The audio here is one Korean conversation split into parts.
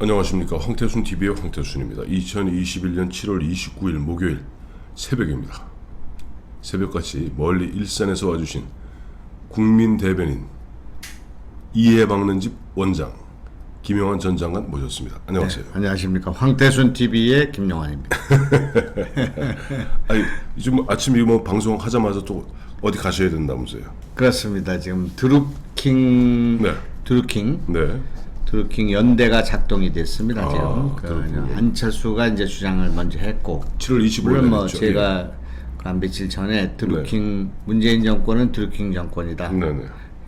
안녕하십니까. 황태순 TV의 황태순입니다. 2021년 7월 29일 목요일 새벽입니다. 새벽같이 멀리 일산에서 와주신 국민 대변인 이해 막는 집 원장 김용환 전 장관 모셨습니다. 안녕하세요. 네, 안녕하십니까. 황태순 TV의 김용환입니다. 아니 지금 아침 이거 방송 하자마자 또 어디 가셔야 된다면서요? 그렇습니다. 지금 드루킹 연대가 작동이 됐습니다. 지금 안철수가 이제 주장을 먼저 했고 7월 25일 물론 뭐 했죠. 제가 한 며칠 전에 드루킹 문재인 정권은 드루킹 정권이다. 네네.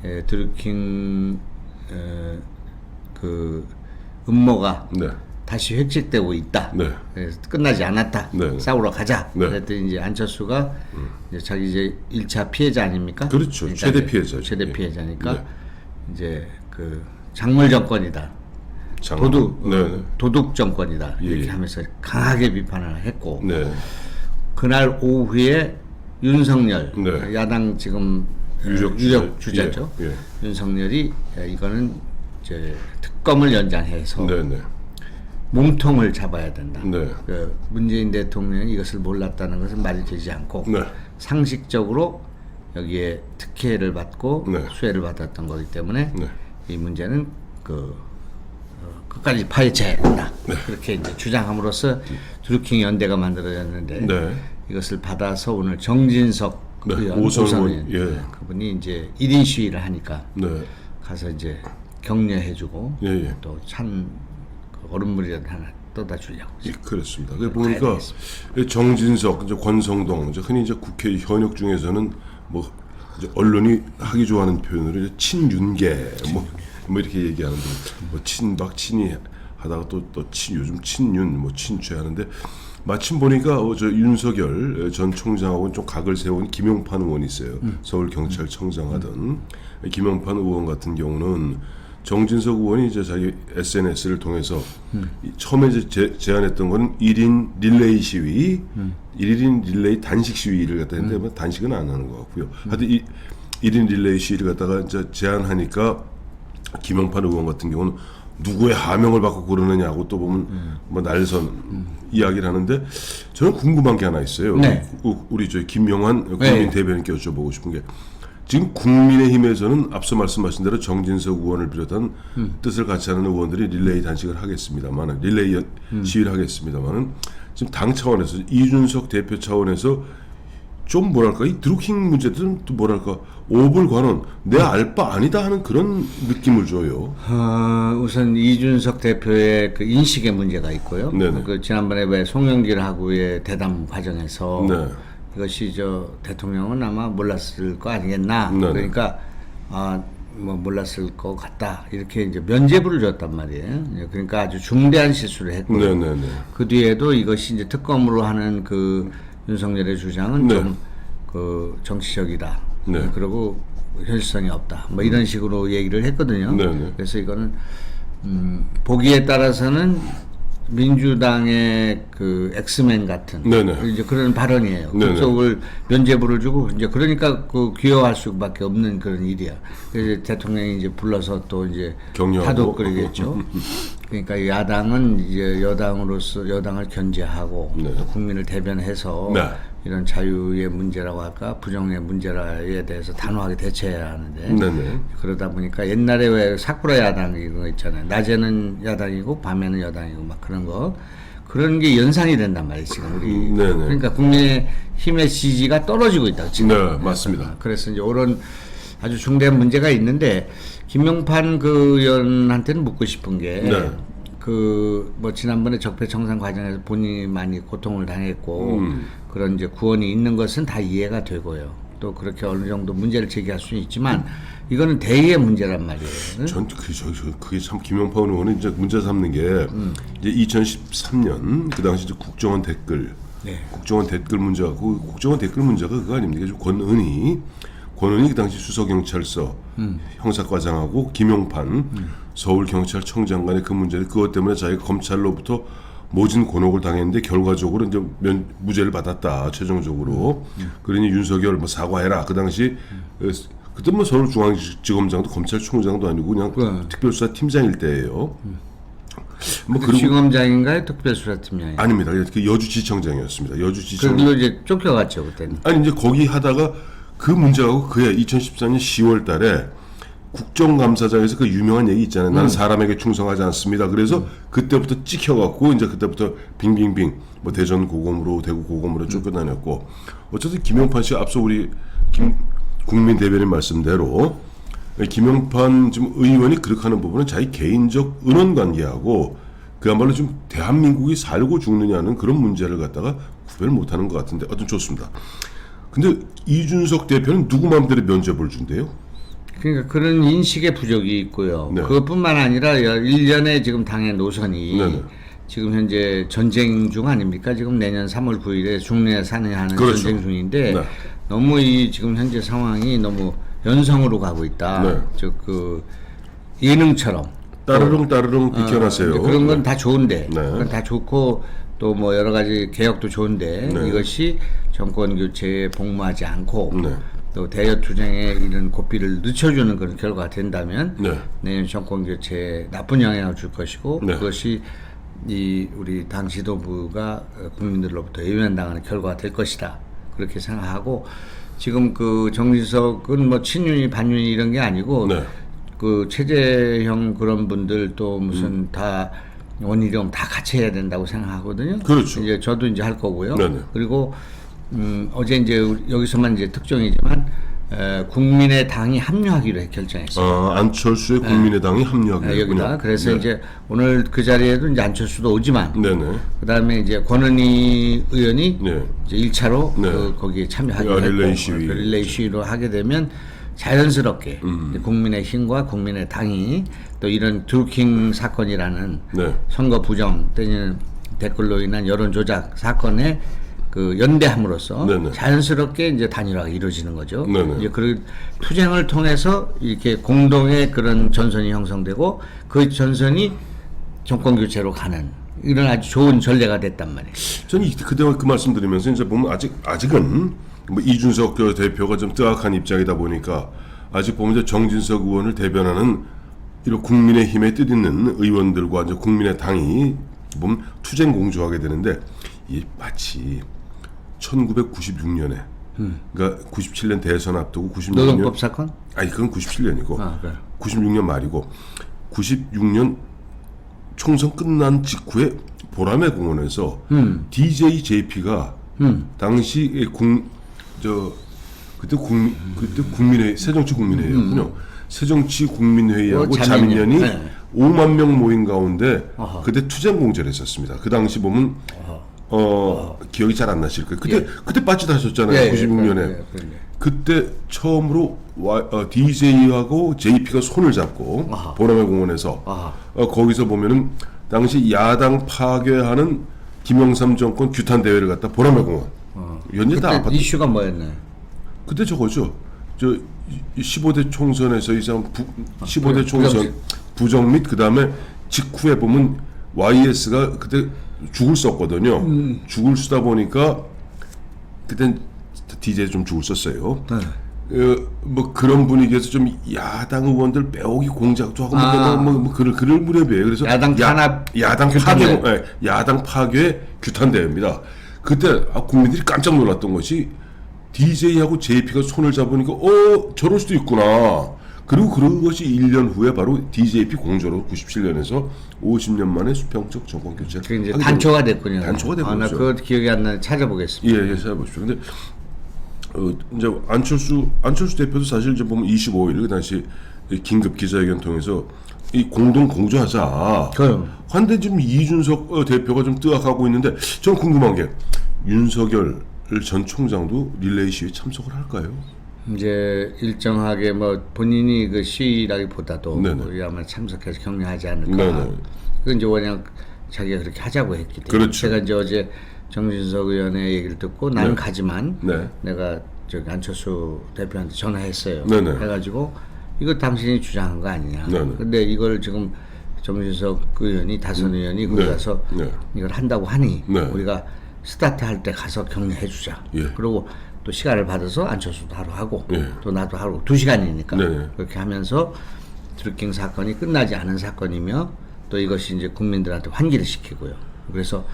예, 드루킹 그 음모가 네. 다시 획책되고 있다. 네. 그래서 끝나지 않았다. 네. 싸우러 가자. 네. 그랬더니 이제 안철수가 이제 자기 이제 1차 피해자 아닙니까? 그렇죠. 그러니까 최대 이제 피해자죠. 최대 예. 피해자니까 네. 이제 그 작물 정권이다. 도둑 정권이다. 이렇게 예. 하면서 강하게 비판을 했고 네. 그날 오후에 윤석열 네. 야당 지금 유력 주자죠. 예. 예. 윤석열이 이거는 이제 특검을 연장해서 네네. 몸통을 잡아야 된다. 네. 그 문재인 대통령이 이것을 몰랐다는 것은 말이 되지 않고 네. 상식적으로 여기에 특혜를 받고 네. 수혜를 받았던 거기 때문에 네. 이 문제는 끝까지 파헤쳐야 된다. 네. 그렇게 이제 주장함으로써 드루킹 연대가 만들어졌는데 네. 이것을 받아서 오늘 정진석 네. 의원, 오선 오선 의원, 의원, 예. 그분이 이제 1인 시위를 하니까 네. 가서 이제 격려해주고 예, 예. 또 찬 얼음물이라도 하나 떠다 주려고. 예, 그렇습니다. 그 가야 보니까 되겠습니다. 정진석, 이제 권성동, 이제 흔히 이제 국회 현역 중에서는 뭐 이제 언론이 하기 좋아하는 표현으로 이제 친윤계 뭐 이렇게 얘기하는데 뭐 친박 친이 하다가 또 요즘 친윤 뭐 친최 하는데 마침 보니까 저 윤석열 전 총장하고는 좀 각을 세운 김용판 의원이 있어요. 서울 경찰청장 하던 김용판 의원 같은 경우는 정진석 의원이 이제 자기 SNS를 통해서 처음에 이제 제안했던 거는 1인 릴레이 시위, 1인 릴레이 단식 시위를 갖다 했는데 뭐 단식은 안 하는 것 같고요. 하여튼 1인 릴레이 시위를 갖다가 이제 제안하니까 김용판 의원 같은 경우는 누구의 하명을 받고 그러느냐고 또 보면 뭐 날선 이야기를 하는데 저는 궁금한 게 하나 있어요. 네. 우리 저희 김용환 국민 네. 대변인께 여쭤보고 싶은 게 지금 국민의힘에서는 앞서 말씀하신 대로 정진석 의원을 비롯한 뜻을 같이 하는 의원들이 릴레이 단식을 하겠습니다만 릴레이 시위를 하겠습니다만은 지금 당 차원에서 이준석 대표 차원에서 좀 뭐랄까 이 드루킹 문제들은 또 뭐랄까 오불관원 내 알 바 아니다 하는 그런 느낌을 줘요. 우선 이준석 대표의 그 인식의 문제가 있고요. 네네. 그 지난번에 왜 송영길하고의 대담 과정에서 네. 이것이 저 대통령은 아마 몰랐을 거 아니겠나. 네네. 그러니까 뭐 몰랐을 것 같다. 이렇게 이제 면죄부를 줬단 말이에요. 그러니까 아주 중대한 실수를 했고 네네네. 그 뒤에도 이것이 이제 특검으로 하는 그 윤석열의 주장은 네. 좀 그 정치적이다. 네. 그리고 현실성이 없다. 뭐 이런 식으로 얘기를 했거든요. 네네. 그래서 이거는 보기에 따라서는 민주당의 그 엑스맨 같은 네네. 이제 그런 발언이에요. 네네. 그쪽을 면죄부를 주고 이제 그러니까 그 귀여워할 수밖에 없는 그런 일이야. 그래서 대통령이 이제 불러서 또 이제 격려하고. 타독거리겠죠. 그러니까 야당은 이제 여당으로서 여당을 견제하고 네. 또 국민을 대변해서 네. 이런 자유의 문제라고 할까 부정의 문제에 대해서 단호하게 대처해야 하는데 네네. 그러다 보니까 옛날에 왜 사쿠라 야당 이런 거 있잖아요. 낮에는 야당이고 밤에는 여당이고 막 그런 게 연상이 된단 말이에요. 지금 우리 네네. 그러니까 국민의 힘의 지지가 떨어지고 있다. 지금. 네, 맞습니다. 그래서 이제 이런 아주 중대한 문제가 있는데 김용판 그 의원한테는 묻고 싶은 게 네. 그 뭐 지난번에 적폐청산 과정에서 본인이 많이 고통을 당했고 그런 이제 구원이 있는 것은 다 이해가 되고요. 또 그렇게 어느 정도 문제를 제기할 수는 있지만 이거는 대의의 문제란 말이에요. 전 그게 참 김용판 의원은 이제 문제 삼는 게 이제 2013년 그 당시 이제 국정원 댓글 문제가 국정원 댓글 문제가 그거 아닙니까? 권은희 그 당시 수서경찰서 형사과장하고 김용판 서울경찰청장 간의 그 문제를 그것 때문에 자기가 검찰로부터 모진 곤혹을 당했는데 결과적으로 이제 무죄를 받았다 최종적으로. 그러니 윤석열 뭐 사과해라. 그 당시 그때 뭐 서울중앙지검장도 검찰총장도 아니고 그냥 특별수사 팀장일 때예요. 뭐 그 그리고 지검장인가요? 특별수사팀장이? 아닙니다. 그 여주지청장이었습니다. 여주지청. 그걸로 이제 쫓겨갔죠 그때는. 아니 이제 거기 하다가 그 문제하고 그해 2014년 10월달에 국정감사장에서 그 유명한 얘기 있잖아요. 나는 사람에게 충성하지 않습니다. 그래서 그때부터 찍혀갖고 이제 그때부터 빙빙빙 뭐 대전 고검으로 대구 고검으로 쫓겨다녔고 어쨌든 김용판 씨 앞서 우리 국민 대변인 말씀대로 김용판 지금 의원이 그렇게 하는 부분은 자기 개인적 은원 관계하고 그야말로 좀 대한민국이 살고 죽느냐는 그런 문제를 갖다가 구별을 못하는 것 같은데 어떤 좋습니다. 근데 이준석 대표는 누구 마음대로 면죄부를 준대요? 그러니까 그런 인식의 부족이 있고요. 네. 그것뿐만 아니라 1년의 지금 당의 노선이 네네. 지금 현재 전쟁 중 아닙니까? 지금 내년 3월 9일에 중례 산해하는 그렇죠. 전쟁 중인데 네. 너무 이 지금 현재 상황이 너무 연성으로 가고 있다. 네. 즉 그 예능처럼 따르릉 비켜나세요. 그런 건 다 좋은데, 네. 그건 다 좋고 또 뭐 여러 가지 개혁도 좋은데 네. 이것이 정권 교체에 복무하지 않고 네. 또 대여 투쟁에 이런 고삐를 늦춰주는 그런 결과가 된다면 네. 내년 정권 교체에 나쁜 영향을 줄 것이고 네. 그것이 이 우리 당 지도부가 국민들로부터 외면당하는 결과가 될 것이다. 그렇게 생각하고 지금 그 정진석은 뭐 친윤이 반윤이 이런 게 아니고 네. 그 최재형 그런 분들 또 무슨 다 원희룡 다 같이 해야 된다고 생각하거든요. 그렇죠. 이제 저도 이제 할 거고요. 네네. 그리고 어제 이제 여기서만 이제 특종이지만 국민의 당이 합류하기로 결정했어요. 안철수의 국민의당이 합류하기로 했군요. 여기다. 그래서 네. 이제 오늘 그 자리에도 이제 안철수도 오지만 네네. 그다음에 이제 권은희 의원이 네. 이제 1차로 네. 거기에 참여하기로 했고 릴레이 시위. 그 릴레이 시위로 하게 되면 자연스럽게 음. 이제 국민의힘과 국민의당이 또 이런 드루킹 사건이라는 네. 선거 부정 때는 댓글로 인한 여론 조작 사건에 그 연대함으로써 네네. 자연스럽게 이제 단일화가 이루어지는 거죠. 네네. 이제 그 투쟁을 통해서 이렇게 공동의 그런 전선이 형성되고 그 전선이 정권 교체로 가는 이런 아주 좋은 전례가 됐단 말이에요. 저는 그때 그 말씀드리면서 이제 보면 아직은 뭐 이준석 대표가 좀 뜨악한 입장이다 보니까 아직 보면 이제 정진석 의원을 대변하는 이런 국민의힘에 뜻 있는 의원들과 이제 국민의당이 보면 투쟁 공조하게 되는데 이 마치 1996년에 그러니까 97년 대선 앞두고 96년 노동법 사건? 아니 그건 97년이고 그래. 96년 말이고 96년 총선 끝난 직후에 보라매 공원에서 DJ JP가 당시 그때 국민회 새정치 국민회의였군요. 새정치 국민회의하고 자민련이 네. 5만 명 모인 가운데 아하. 그때 투쟁 공제를 했었습니다. 그 당시 보면 기억이 잘 안 나실 거예요. 그때 빠지다셨잖아요. 96년에. 그때 처음으로 DJ하고 JP가 손을 잡고 아하. 보라매 공원에서 아하. 거기서 보면은 당시 야당 파괴하는 김영삼 정권 규탄 대회를 갖다 보라매 공원. 연일 다 그때 아파트. 이슈가 뭐였나요? 그때 저거죠. 저 15대 총선에서 이상 15대 총선 부정 및 그다음에 직후에 보면 YS가 그때 죽을 썼거든요. 죽을 쓰다 보니까 그땐 DJ 좀 죽을 썼어요. 뭐 그런 분위기에서 좀 야당 의원들 빼오기 공작도 하고 뭐 그럴 무렵이에요. 그래서 야당 탄압 야당 규탄 파괴 야당 파괴 규탄 대회입니다. 그때 국민들이 깜짝 놀랐던 것이 DJ하고 JP가 손을 잡으니까 저럴 수도 있구나. 그리고 그것이 1년 후에 바로 DJP 공조로 97년에서 50년 만에 수평적 정권 교체. 그 이제 단초가 됐군요. 단초가 됐군요. 나 그거 기억이 안 나는데 찾아보겠습니다. 예, 찾아보십시오. 근데 이제 안철수 대표도 사실 이제 보면 25일 그 당시 긴급 기자회견 통해서 이 공동 공조하자. 그럼. 근데 지금 이준석 대표가 좀 뜨악하고 있는데 저는 궁금한 게 윤석열 전 총장도 릴레이 시위에 참석을 할까요? 이제 일정하게 뭐 본인이 그 시위라기보다도 네네. 우리 아마 참석해서 격려하지 않을까. 네네. 그건 이제 워낙 자기가 그렇게 하자고 했기 때문에. 그렇죠. 제가 이제 어제 정진석 의원의 얘기를 듣고 나는 네. 가지만 네. 내가 저기 안철수 대표한테 전화했어요. 네네. 해가지고 이거 당신이 주장한 거 아니냐. 네네. 근데 이걸 지금 정진석 의원이 다선 의원이 거기 네. 가서 네. 이걸 한다고 하니 네. 우리가 스타트 할 때 가서 격려해 주자. 예. 그리고 또 시간을 받아서 안철수도 하루 하고 예. 또 나도 하루 2시간이니까 네네. 그렇게 하면서 드루킹 사건이 끝나지 않은 사건이며 또 이것이 이제 국민들한테 환기를 시키고요. 그래서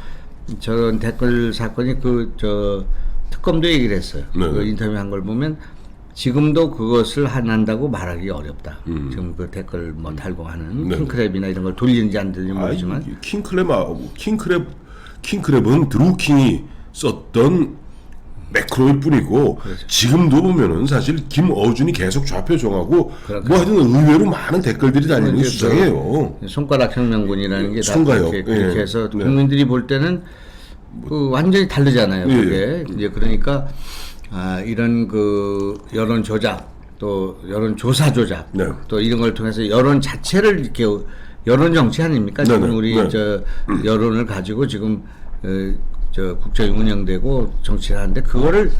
저런 댓글 사건이 특검도 얘기를 했어요. 네. 그 인터뷰한 걸 보면 지금도 그것을 한다고 말하기 어렵다. 지금 그 댓글 뭐 달고 하는 네. 킹크랩이나 이런 걸 돌리는지 안 돌리는지 모르지만 킹크랩은 드루킹이 썼던 매크로일 뿐이고 그렇죠. 지금도 보면은 사실 김어준이 계속 좌표 정하고 그렇군요. 뭐 하여튼 의외로 많은 댓글들이 달리는 게 이제 수상해요. 손가락 혁명군이라는 게 다 손가요. 그렇게 예. 해서 네. 국민들이 볼 때는 그 완전히 다르잖아요. 예. 그게 이제 그러니까 이런 그 여론 조작 또 여론 조사 조작 네. 또 이런 걸 통해서 여론 자체를 이렇게 여론 정치 아닙니까? 네, 지금 네. 우리 네. 여론을 가지고 지금 국정이 운영되고 정치를 하는데 그거를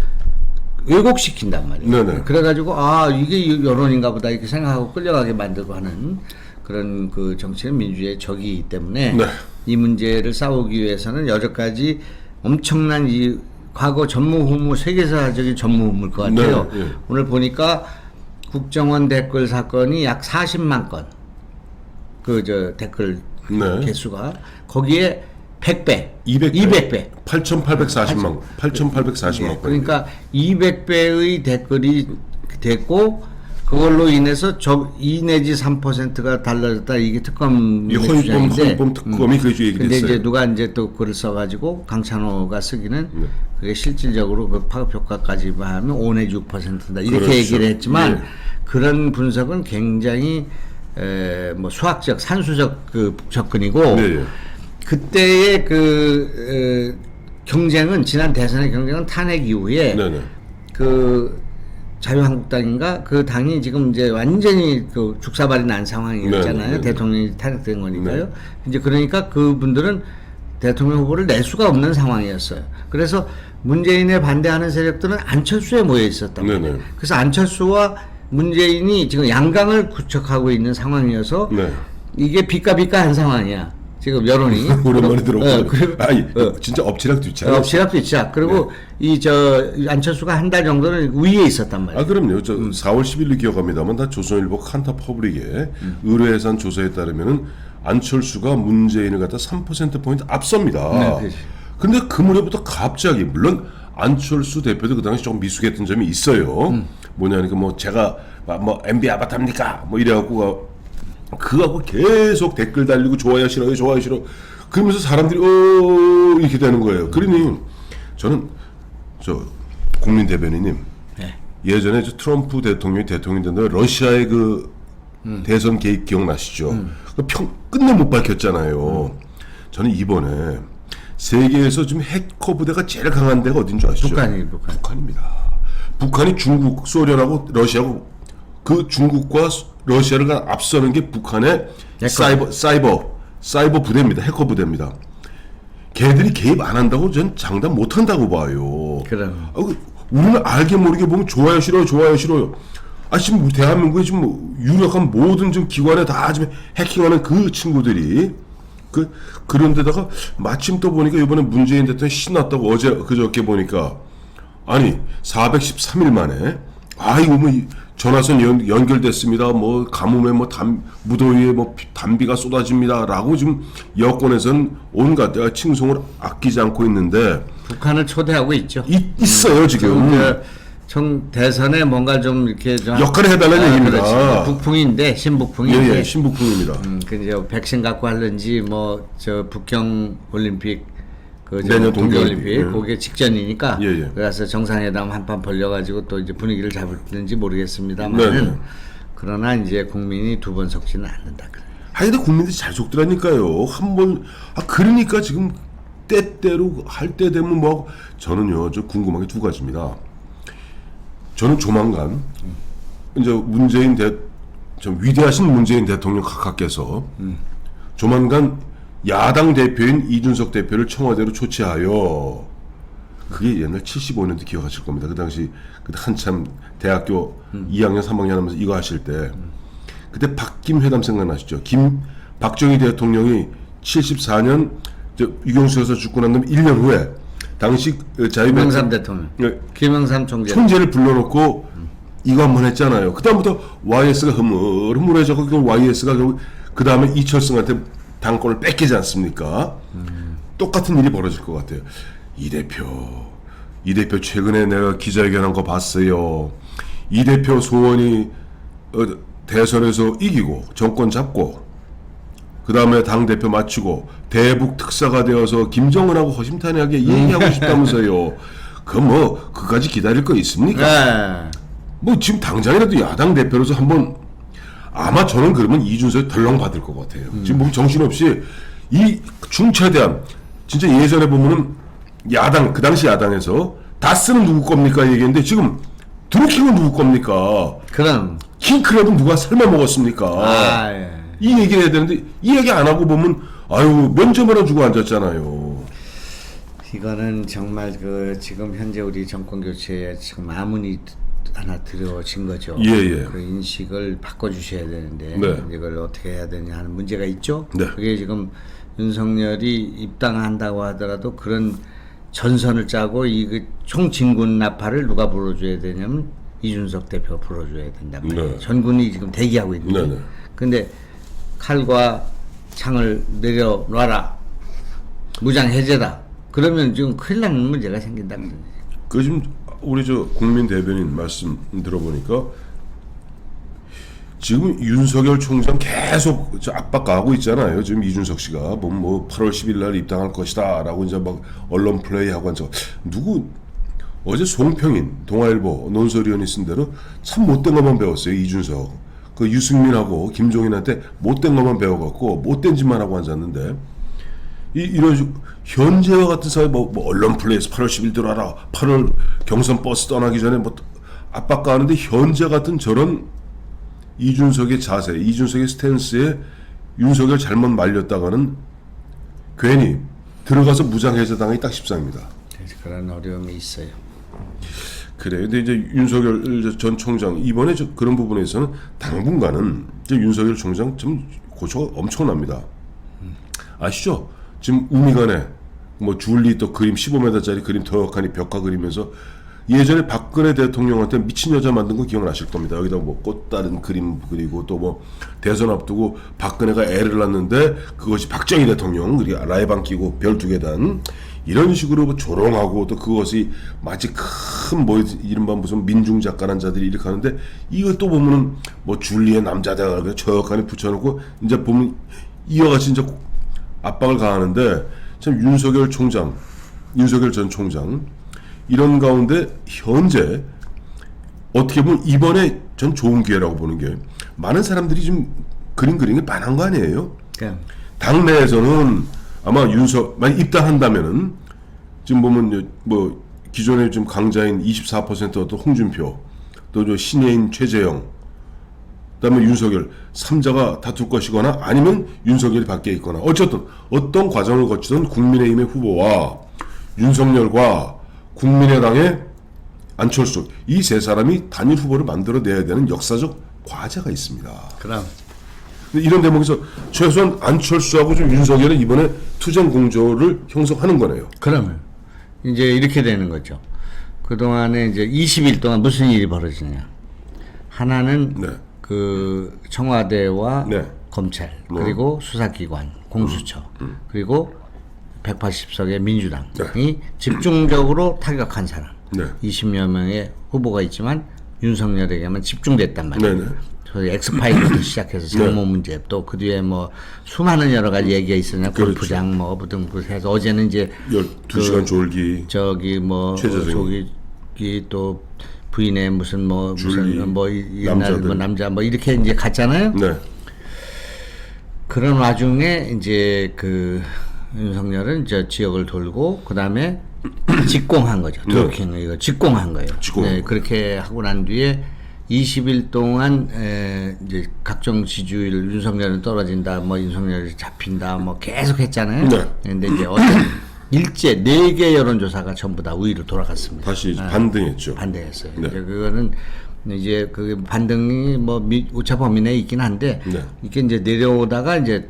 왜곡시킨단 말이에요. 네네. 그래가지고 이게 여론인가 보다 이렇게 생각하고 끌려가게 만들고 하는 그런 그 정치는 민주주의의 적이기 때문에 네. 이 문제를 싸우기 위해서는 여태까지 엄청난 이 과거 전무후무 세계사적인 전무후무일 것 같아요. 네, 네. 오늘 보니까 국정원 댓글 사건이 약 40만 건 댓글 네. 개수가 거기에 100배, 200배. 8,840만 예, 건. 그러니까 200배의 댓글이 됐고 그걸로 인해서 2 내지 3%가 달라졌다 이게 특검 이 헌법 특검이 그 얘기를 근데 했어요. 이제 누가 이제 또 글을 써가지고 강찬호가 쓰기는 그게 실질적으로 그 파급 효과까지 하면 5 내지 6%다 이렇게 그렇죠. 얘기를 했지만 예. 그런 분석은 굉장히 뭐 수학적 산수적 그 접근이고 네. 그때의 경쟁은 지난 대선의 경쟁은 탄핵 이후에 네네. 그 자유한국당인가 그 당이 지금 이제 완전히 그 죽사발이 난 상황이었잖아요. 네네. 대통령이 탄핵된 거니까요. 이제 그러니까 그분들은 대통령 후보를 낼 수가 없는 상황이었어요. 그래서 문재인에 반대하는 세력들은 안철수에 모여 있었단 말이에요. 네네. 그래서 안철수와 문재인이 지금 양강을 구축하고 있는 상황이어서 네. 이게 비까비까한 상황이야. 지금 여론이 오랜만에 들어보고. 그리고 진짜 엎치락 뒤치락. 엎치락 뒤치락. 그리고 안철수가 한 달 정도는 우위에 있었단 말이에요. 그럼요. 저 4월 10일로 기억합니다만 다 조선일보 칸타 퍼블릭에 의뢰해산 조사에 따르면은 안철수가 문재인을 갖다 3%포인트 앞섭니다. 네, 그렇지. 근데 그 무렵부터 갑자기 물론 안철수 대표도 그 당시 조금 미숙했던 점이 있어요. 뭐냐니까 뭐 제가 뭐 MB 아바타입니까? 뭐 이래갖고 그하고 계속 댓글 달리고 좋아요 싫어요 좋아요 싫어 그러면서 사람들이 이렇게 되는 거예요. 그러니 저는 국민 대변인님 네. 예전에 트럼프 대통령이 된다고 러시아의 그 대선 개입 기억나시죠? 끝내 못 밝혔잖아요. 저는 이번에 세계에서 지금 해커 부대가 제일 강한 데가 어딘 줄 아시죠? 북한입니다. 북한이 중국, 소련하고 러시아하고 그 중국과 러시아를 앞서는 게 북한의 사이버 부대입니다. 해커 부대입니다. 걔들이 개입 안 한다고 전 장담 못 한다고 봐요. 그럼. 우리는 알게 모르게 보면 좋아요 싫어요 좋아요 싫어요. 지금 대한민국에 지금 유력한 모든 좀 기관에 다 지금 해킹하는 그 친구들이 그런데다가 마침 또 보니까 이번에 문재인 대통령이 신났다고 그저께 보니까 413일 만에 이거 뭐 전화선 연결됐습니다. 뭐 가뭄에 뭐 무더위에 뭐 단비가 쏟아집니다라고 지금 여권에서는 온갖 칭송을 아끼지 않고 있는데 북한을 초대하고 있죠. 있어요 지금. 대선에 뭔가 좀 이렇게 역할을 해달라는 얘기입니다. 그렇지. 북풍인데 신북풍인데. 예, 신북풍입니다. 이제 백신 갖고 하는지 북경 올림픽 내년 동계올림픽 그게 직전이니까 예. 그래서 정상회담 한판 벌려가지고 또 이제 분위기를 잡을는지 모르겠습니다만은 그러나 이제 국민이 두 번 속지는 않는다 그래. 근데 국민들이 잘 속더라니까요. 한번 그러니까 지금 때때로 할 때 되면 뭐 저는요 궁금한 게 두 가지입니다. 저는 조만간 이제 좀 위대하신 문재인 대통령 각하께서 조만간 야당 대표인 이준석 대표를 청와대로 초치하여 그게 옛날 75년도 기억하실 겁니다. 그 당시 한참 대학교 2학년 3학년 하면서 이거 하실 때 그때 박김 회담 생각나시죠? 박정희 대통령이 74년 유경수 여사 죽고 난 다음에 1년 후에 당시 김영삼 대통령, 김영삼 총재를 불러놓고 이거 한번 했잖아요. 그 다음부터 YS가 흐물흐물해져서 YS가 그 다음에 이철승한테 당권을 뺏기지 않습니까? 똑같은 일이 벌어질 것 같아요. 이 대표 최근에 내가 기자회견한 거 봤어요. 이 대표 소원이 대선에서 이기고 정권 잡고 그 다음에 당 대표 마치고 대북 특사가 되어서 김정은하고 허심탄회하게 얘기하고 싶다면서요. 그까지 기다릴 거 있습니까? 네. 뭐 지금 당장이라도 야당 대표로서 한번 아마 저는 그러면 이준석이 덜렁 받을 것 같아요. 지금 보면 정신없이 이 중차대한 진짜 예전에 보면은 야당 그 당시 야당에서 다스는 누구 겁니까 얘기했는데 지금 드루킹은 누구 겁니까? 그럼 킹크랩은 누가 삶아 먹었습니까? 예. 이 얘기를 해야 되는데 이 얘기 안 하고 보면 아유 면접 하나 주고 앉았잖아요. 이거는 정말 그 지금 현재 우리 정권 교체에 지금 아문이 하나 들어진 거죠. 예. 그 인식을 바꿔주셔야 되는데 네. 이걸 어떻게 해야 되냐 하는 문제가 있죠. 네. 그게 지금 윤석열이 입당한다고 하더라도 그런 전선을 짜고 이 총진군 나팔을 누가 불어줘야 되냐면 이준석 대표가 불어줘야 된단 말이에요. 네. 전군이 지금 대기하고 있는데 네. 근데 칼과 창을 내려놔라. 무장 해제다. 그러면 지금 큰일 나는 문제가 생긴다는 거죠. 그 지금 우리 저 국민 대변인 말씀 들어보니까 지금 윤석열 총장 계속 저 압박 가하고 있잖아요. 지금 이준석 씨가 뭐 8월 10일 날 입당할 것이다라고 이제 막 언론 플레이하고 앉아 누구 어제 송평인 동아일보 논설위원이 쓴 대로 참 못된 것만 배웠어요. 이준석 그 유승민하고 김종인한테 못된 것만 배워갖고 못된 짓만 하고 앉았는데 이런 식으로 현재와 같은 사회 뭐 언론 플레이에서 8월 10일 들어와라 8월 경선 버스 떠나기 전에 뭐 압박 가하는데 현재 같은 저런 이준석의 자세, 이준석의 스탠스에 윤석열 잘못 말렸다가는 괜히 들어가서 무장해제당하기 딱 십상입니다. 그런 어려움이 있어요. 그래. 근데 이제 윤석열 전 총장 이번에 그런 부분에서는 당분간은 이제 윤석열 총장 좀 고초가 엄청납니다. 아시죠? 지금 우미간에 뭐 줄리 또 그림 15m짜리 그림 더역하니 벽화 그리면서 예전에 박근혜 대통령한테 미친 여자 만든 거 기억나실 겁니다. 여기다 뭐 꽃다른 그림 그리고 또 뭐 대선 앞두고 박근혜가 애를 낳는데 그것이 박정희 대통령 그리고 라이방 끼고 별 2개 단 이런 식으로 뭐 조롱하고 또 그것이 마치 큰 뭐 이른바 무슨 민중 작가란 자들이 이렇게 하는데 이거 또 보면은 뭐 줄리의 남자다 저역하니 붙여놓고 이제 보면 이와 같이 이제 압박을 가하는데 참 윤석열 전 총장 이런 가운데 현재 어떻게 보면 이번에 전 좋은 기회라고 보는 게 많은 사람들이 지금 그림 그리는 게 빤한 거 아니에요? 당내에서는 아마 만약 입당한다면은 지금 보면 뭐 기존에 좀 강자인 24% 또 홍준표 또 저 신예인 최재형 그다음에 윤석열 3자가 다툴 것이거나 아니면 윤석열이 밖에 있거나 어쨌든 어떤 과정을 거치던 국민의힘의 후보와 윤석열과 국민의당의 안철수 이 세 사람이 단일 후보를 만들어내야 되는 역사적 과제가 있습니다. 그럼 이런 대목에서 최소한 안철수하고 좀 윤석열은 이번에 투쟁 공조를 형성하는 거네요. 그러면 이제 이렇게 되는 거죠. 그동안에 이제 20일 동안 무슨 일이 벌어지냐. 하나는 네. 그 청와대와 네. 검찰 그리고 수사기관 공수처 그리고 180석의 민주당이 네. 집중적으로 타격한 사람 네. 20여 명의 후보가 있지만 윤석열에게만 집중됐단 말이에요. 네네. 엑스파일부터 시작해서 장모 문제 또 그 뒤에 뭐 수많은 여러 가지 얘기가 있었냐 골프장 뭐 등 해서 어제는 이제 12시간 졸기 저기 뭐 저기 또 부인의 무슨 뭐 줄리, 무슨 뭐 옛날 뭐 남자 뭐 이렇게 이제 갔잖아요. 네. 그런 와중에 이제 그 윤석열은 저 지역을 돌고 그 다음에 직공한 거죠. 드루킹 이거 직공한 거예요. 네, 그렇게 하고 난 뒤에 20일 동안 이제 각종 지지율 윤석열은 떨어진다, 뭐 윤석열이 잡힌다, 뭐 계속 했잖아요. 네. 근데 이제 어제 일제 4개 여론조사가 전부 다 우위로 돌아갔습니다. 다시 반등했죠. 반등했어요. 네. 이제 그거는 이제 그 반등이 뭐 오차 범위 내에 있긴 한데 네. 이게 이제 내려오다가 이제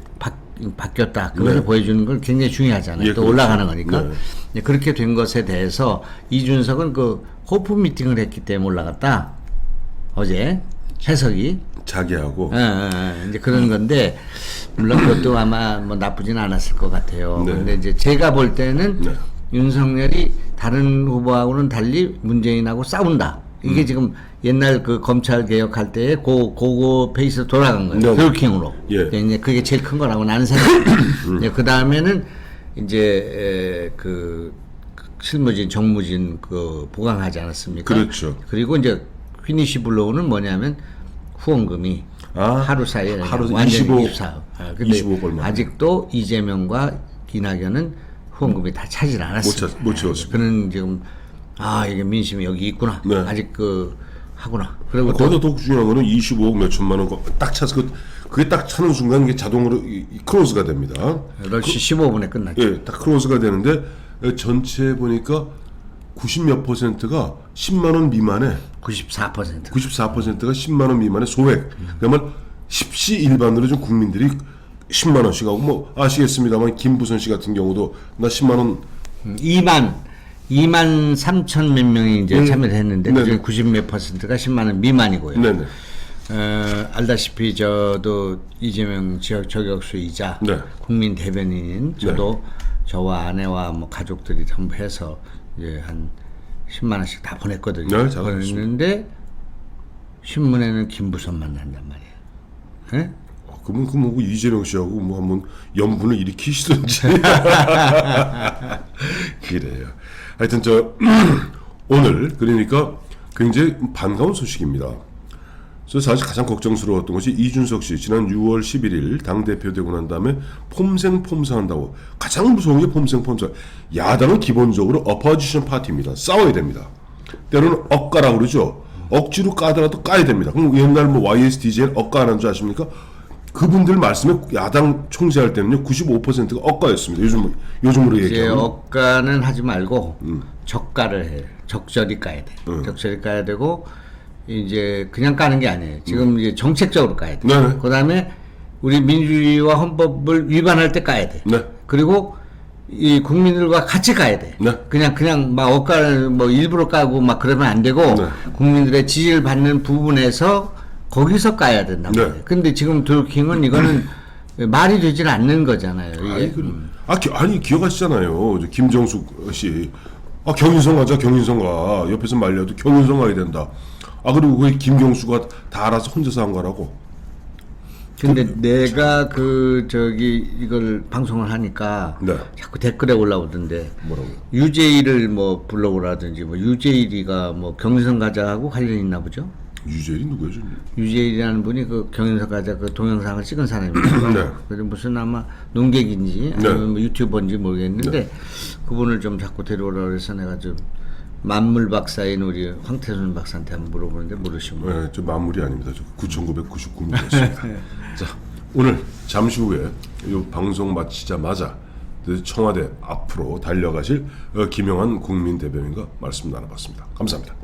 바뀌었다. 그것을 네. 보여주는 걸 굉장히 중요하잖아요. 예, 또 그렇죠. 올라가는 거니까. 네. 네, 그렇게 된 것에 대해서 이준석은 그 호프 미팅을 했기 때문에 올라갔다. 어제 해석이 자기하고 이제 그런 건데 물론 그것도 아마 뭐 나쁘진 않았을 것 같아요. 네. 근데 이제 제가 볼 때는 네. 윤석열이 다른 후보하고는 달리 문재인하고 싸운다. 이게 지금 옛날 그 검찰 개혁할 때에 그거 페이스 돌아간 거예요. 네. 드루킹으로. 예. 이제 그게 제일 큰 거라고 나는 생각해요. 그 다음에는 이제 그 실무진, 정무진 그 보강하지 않았습니까? 그렇죠. 그리고 이제 피니시 블로우는 뭐냐면 후원금이 하루 사이에 하루 완전히 25, 24. 근데 25 얼마. 아직도 이재명과 이낙연은 후원금이 다 차질 않았습니다. 못 채웠습니다. 그는 지금 이게 민심이 여기 있구나. 네. 아직 그 하구나. 그리고 또 거기다 더 중요한 거는 25억 몇 천만 원 딱 차서 그게 딱 차는 순간 이게 자동으로 이 크로스가 됩니다. 8시 15분에 끝났죠. 예, 딱 크로스가 되는데 전체 보니까 90몇 %가 10만 원 미만에 94%. 94%가 10만 원 미만의 소액. 그러면 십시 일반으로 좀 국민들이 10만 원씩 하고 뭐 아시겠습니다만 김부선 씨 같은 경우도 나 10만 원 2만 3천 몇 명이 이제 참여를 했는데 네네. 그중에 90몇 %가 10만 원 미만이고요. 네네. 알다시피 저도 이재명 지역 저격수이자 네. 국민 대변인인 저도 저와 아내와 뭐 가족들이 전부 해서 이제 한 10만 원씩 다 보냈거든요. 네, 잘하셨습니다. 보냈는데 신문에는 김부선만 난단 말이에요. 예? 그러면 뭐 이재명 씨하고 뭐 한번 연분을 일으키시든지 그래요. 하여튼 오늘 그러니까 굉장히 반가운 소식입니다. 그래서 사실 가장 걱정스러웠던 것이 이준석 씨 지난 6월 11일 당 대표 되고 난 다음에 폼생폼사한다고 가장 무서운 게 폼생폼사. 야당은 기본적으로 어포지션 파티입니다. 싸워야 됩니다. 때로는 억가라고 그러죠. 억지로 까더라도 까야 됩니다. 그럼 옛날 뭐 YSDJ는 억가 안 한 줄 아십니까? 그분들 말씀에 야당 총재할 때는요 95%가 억가였습니다. 요즘으로 이제 얘기하면 억가는 하지 말고 적가를 해요. 적절히 까야 돼. 적절히 까야 되고 이제 그냥 까는 게 아니에요. 지금 이제 정책적으로 까야 돼. 네네. 그다음에 우리 민주주의와 헌법을 위반할 때 까야 돼. 네. 그리고 이 국민들과 같이 까야 돼. 네. 그냥 막 억가를 뭐 일부러 까고 막 그러면 안 되고 네. 국민들의 지지를 받는 부분에서 거기서 까야 된단 네. 말이에요. 근데 지금 드루킹은 이거는 말이 되질 않는 거잖아요. 이게. 아니 기억하시잖아요. 김정숙 씨. 경인선 가자 경인선 가. 옆에서 말려도 경인선 가야 된다. 그리고 왜 김경수가 다 알아서 혼자서 한 거라고. 근데 내가 이걸 방송을 하니까 네. 자꾸 댓글에 올라오던데 뭐라고? 유재일을 뭐 불러오라든지 뭐 유재일이가 뭐 경선 가자하고 관련이 있나 보죠? 유재일이 누구예요? 유재일이라는 분이 그 경연서 가자 그 동영상을 찍은 사람입니다. 네. 그래서 무슨 아마 농객인지 아니면 네. 뭐 유튜버인지 모르겠는데 그분을 좀 자꾸 데려오라 그래서 내가 좀 만물 박사인 우리 황태순 박사한테 한번 물어보는데 모르시고. 네, 저 만물이 아닙니다. 저 9,999문이었습니다. 자, 오늘 잠시 후에 이 방송 마치자마자 청와대 앞으로 달려가실 김영한 국민 대변인과 말씀 나눠봤습니다. 감사합니다.